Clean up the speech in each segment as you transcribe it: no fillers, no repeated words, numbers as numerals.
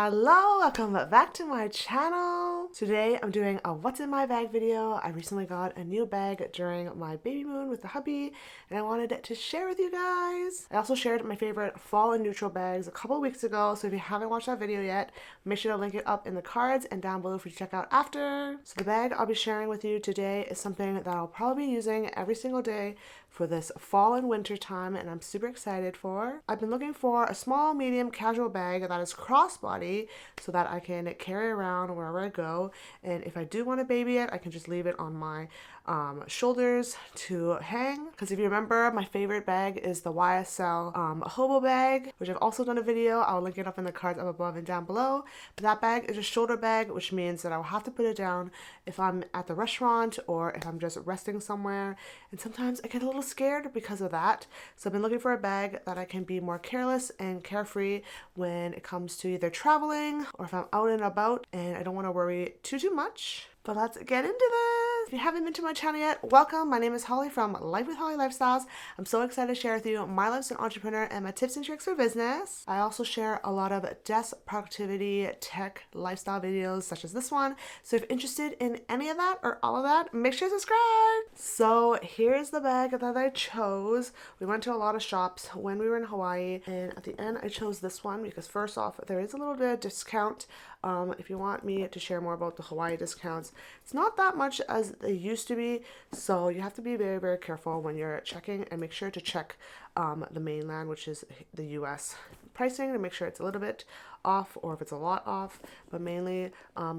Hello, welcome back to my channel. Today I'm doing a what's in my bag video. I recently got a new bag during my baby moon with the hubby and I wanted to share with you guys. I also shared my favorite fall and neutral bags a couple weeks ago, so if you haven't watched that video yet, make sure to link it up in the cards and down below for you to check out after. So the bag I'll be sharing with you today is something that I'll probably be using every single day for this fall and winter time, and I'm super excited for. I've been looking for a small, medium, casual bag that is crossbody so that I can carry around wherever I go, and if I do want to baby it, I can just leave it on my shoulders to hang. Because if you remember, my favorite bag is the YSL hobo bag, which I've also done a video. I'll link it up in the cards up above and down below. But that bag is a shoulder bag, which means that I'll have to put it down if I'm at the restaurant or if I'm just resting somewhere, and sometimes I get a little scared because of that. So I've been looking for a bag that I can be more careless and carefree when it comes to either traveling or if I'm out and about and I don't want to worry too much. But let's get into this. If you haven't been to my channel yet, welcome. My name is Holly from Life with Holly Lifestyles. I'm so excited to share with you my life as an entrepreneur and my tips and tricks for business. I also share a lot of desk productivity, tech, lifestyle videos such as this one. So if you're interested in any of that or all of that, make sure to subscribe. So here's the bag that I chose. We went to a lot of shops when we were in Hawaii, and at the end I chose this one because first off, there is a little bit of discount. If you want me to share more about the Hawaii discounts, it's not that much as they used to be, so you have to be very careful when you're checking, and make sure to check the mainland, which is the US pricing, to make sure it's a little bit off or if it's a lot off, but mainly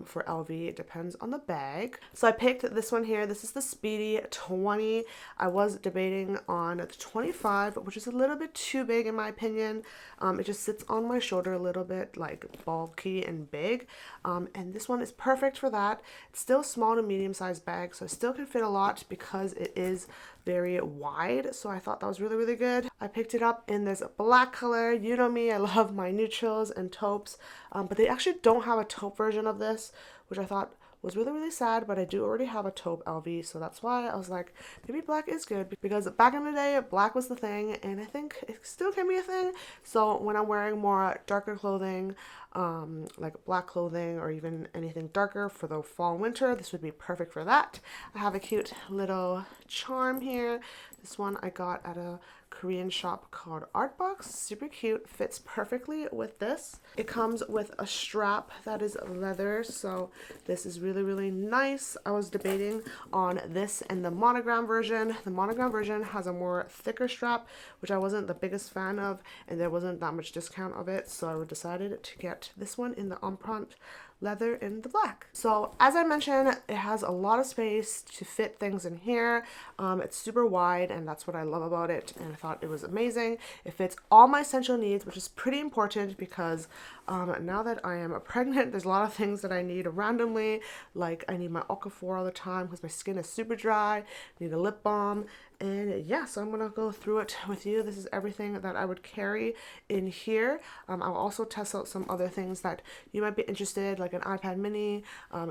for LV it depends on the bag. So I picked this one here. This is the Speedy 20. I was debating on the 25, which is a little bit too big in my opinion. It just sits on my shoulder a little bit like bulky and big, and this one is perfect for that. It's still a small to medium sized bag, so it still can fit a lot because it is very wide, so I thought that was really good. I picked it up in this black color. You know me, I love my neutrals and taupes, but they actually don't have a taupe version of this, which I thought was really sad, but I do already have a taupe LV, so that's why I was like, maybe black is good, because back in the day black was the thing, and I think it still can be a thing. So when I'm wearing more darker clothing, like black clothing or even anything darker for the fall and winter, this would be perfect for that. I have a cute little charm here. This one I got at a Korean shop called Artbox. Super cute, fits perfectly with this. It comes with a strap that is leather, so this is really nice. I was debating on this and the monogram version. The monogram version has a more thicker strap, which I wasn't the biggest fan of, and there wasn't that much discount of it, so I decided to get this one in the Empreinte leather in the black. So as I mentioned, it has a lot of space to fit things in here. It's super wide, and that's what I love about it, and I thought it was amazing. It fits all my essential needs, which is pretty important because now that I am pregnant, there's a lot of things that I need randomly, like I need my Okafor all the time because my skin is super dry, I need a lip balm, and yeah, so I'm gonna go through it with you. This is everything that I would carry in here. I'll also test out some other things that you might be interested, like an iPad mini,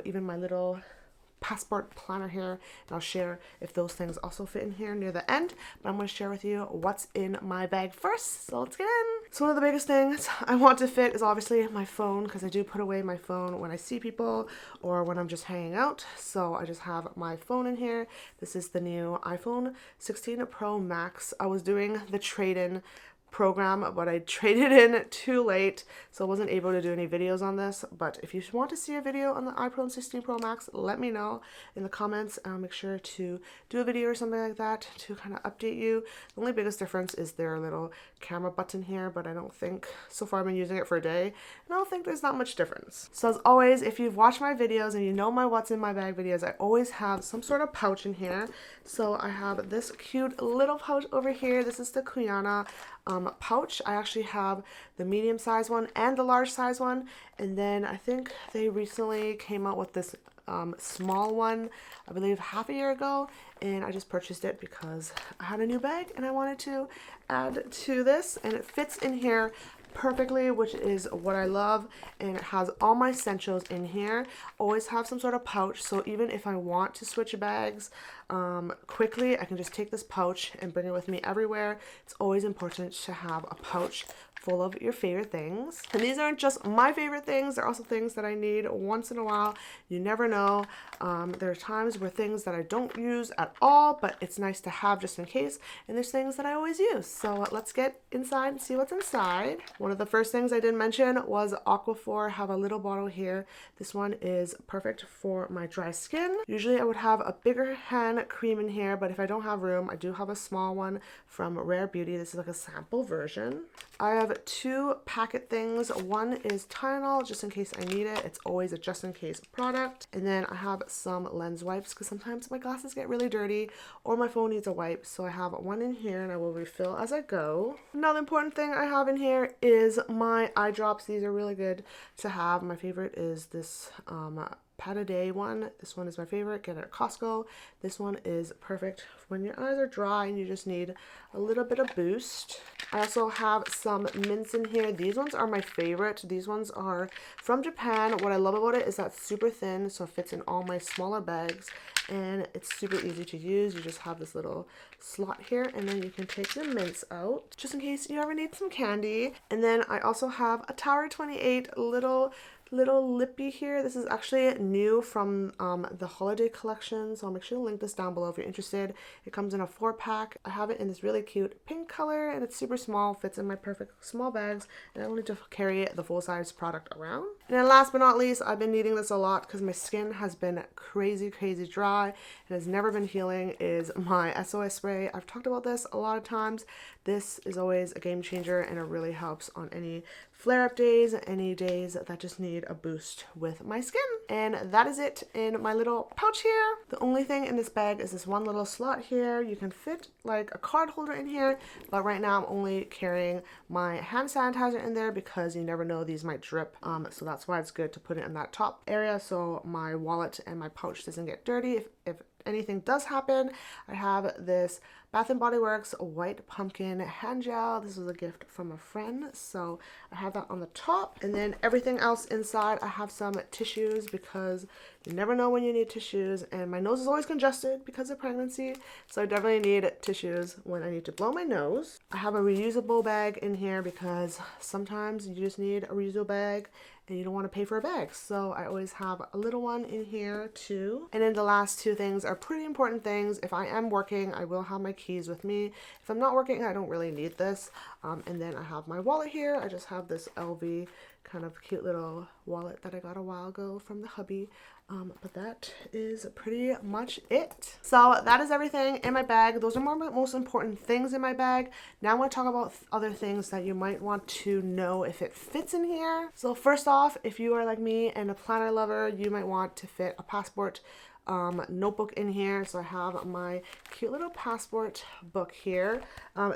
even my little passport planner here, and I'll share if those things also fit in here near the end, but I'm going to share with you what's in my bag first. So let's get in. So one of the biggest things I want to fit is obviously my phone, because I do put away my phone when I see people or when I'm just hanging out, so I just have my phone in here. This is the new iPhone 16 Pro Max. I was doing the trade-in program, but I traded in too late, so I wasn't able to do any videos on this. But if you want to see a video on the iPhone 16 Pro Max, let me know in the comments. I'll make sure to do a video or something like that to kind of update you. The only biggest difference is their little camera button here, but I don't think, so far I've been using it for a day, and I don't think there's that much difference. So as always, if you've watched my videos and you know my what's in my bag videos, I always have some sort of pouch in here. So I have this cute little pouch over here. This is the Kuyana pouch. I actually have the medium size one and the large size one, and then I think they recently came out with this small one, I believe half a year ago, and I just purchased it because I had a new bag and I wanted to add to this, and it fits in here perfectly, which is what I love, and it has all my essentials in here. Always have some sort of pouch, so even if I want to switch bags quickly, I can just take this pouch and bring it with me everywhere. It's always important to have a pouch full of your favorite things. And these aren't just my favorite things, they're also things that I need once in a while. You never know. There are times where things that I don't use at all, but it's nice to have just in case. And there's things that I always use. So let's get inside and see what's inside. One of the first things I did mention was Aquaphor. I have a little bottle here. This one is perfect for my dry skin. Usually I would have a bigger hand cream in here, but if I don't have room, I do have a small one from Rare Beauty. This is like a sample version. I have two packet things. One is Tylenol, just in case I need it. It's always a just in case product. And then I have some lens wipes because sometimes my glasses get really dirty or my phone needs a wipe. So I have one in here and I will refill as I go. Another important thing I have in here is my eye drops. These are really good to have. My favorite is this Pat a Day one. This one is my favorite. Get it at Costco. This one is perfect when your eyes are dry and you just need a little bit of boost. I also have some mints in here. These ones are my favorite. These ones are from Japan. What I love about it is that it's super thin, so it fits in all my smaller bags, and it's super easy to use. You just have this little slot here, and then you can take the mints out just in case you ever need some candy. And then I also have a Tower 28 little lippy here. This is actually new from the holiday collection, so I'll make sure to link this down below if you're interested. It comes in a 4-pack. I have it in this really cute pink color, and it's super small, fits in my perfect small bags, and I don't need to carry the full-size product around. And then last but not least, I've been needing this a lot because my skin has been crazy dry and has never been healing, is my SOS spray. I've talked about this a lot of times. This is always a game changer, and it really helps on any flare-up days, any days that just need a boost with my skin. And that is it in my little pouch here. The only thing in this bag is this one little slot here. You can fit like a card holder in here, but right now I'm only carrying my hand sanitizer in there because you never know, these might drip. So that's why it's good to put it in that top area so my wallet and my pouch doesn't get dirty. If anything does happen, I have this Bath & Body Works white pumpkin hand gel. This was a gift from a friend, so I have that on the top. And then everything else inside, I have some tissues because you never know when you need tissues, and my nose is always congested because of pregnancy, so I definitely need tissues when I need to blow my nose. I have a reusable bag in here because sometimes you just need a reusable bag and you don't want to pay for a bag, so I always have a little one in here too. And then the last two things are pretty important things. If I am working, I will have my keys with me. If I'm not working, I don't really need this. And then I have my wallet here. I just have this LV kind of cute little wallet that I got a while ago from the hubby. But that is pretty much it. So that is everything in my bag. Those are most important things in my bag. Now I'm going to talk about other things that you might want to know if it fits in here. So first off, if you are like me and a planner lover, you might want to fit a passport notebook in here. So I have my cute little passport book here.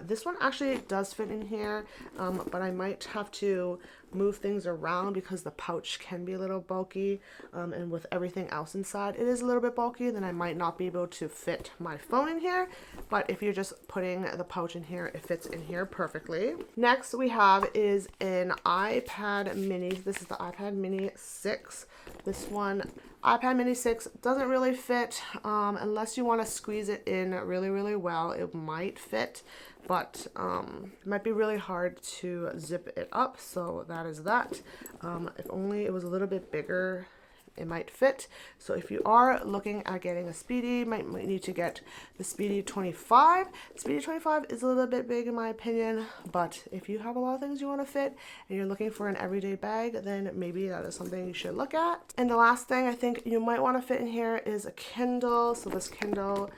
This one actually does fit in here, but I might have to move things around because the pouch can be a little bulky, and with everything else inside it is a little bit bulky, then I might not be able to fit my phone in here. But if you're just putting the pouch in here, it fits in here perfectly. Next we have is an iPad mini. This is the iPad mini 6. This one, iPad mini 6, doesn't really fit unless you want to squeeze it in really well. It might fit, but it might be really hard to zip it up, so that is that. If only it was a little bit bigger, it might fit. So if you are looking at getting a Speedy, might need to get the Speedy 25. Speedy 25 is a little bit big in my opinion, but if you have a lot of things you want to fit and you're looking for an everyday bag, then maybe that is something you should look at. And the last thing I think you might want to fit in here is a Kindle. So this Kindle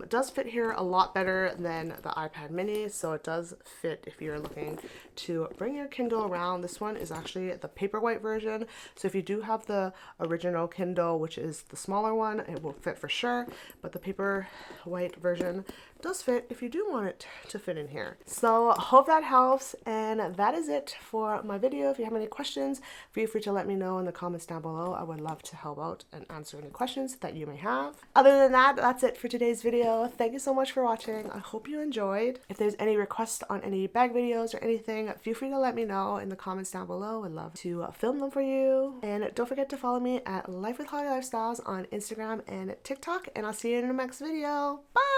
does fit here a lot better than the iPad mini, so it does fit if you're looking to bring your Kindle around. This one is actually the paperwhite version, so if you do have the original Kindle, which is the smaller one, it will fit for sure, but the paperwhite version does fit if you do want it to fit in here. So hope that helps, and that is it for my video. If you have any questions, feel free to let me know in the comments down below. I would love to help out and answer any questions that you may have. Other than that, that's it for today's video. video. Thank you so much for watching. I hope you enjoyed. If there's any requests on any bag videos or anything, feel free to let me know in the comments down below. I'd love to film them for you. And don't forget to follow me at Life with Holly Lifestyles on Instagram and TikTok, and I'll see you in the next video. Bye!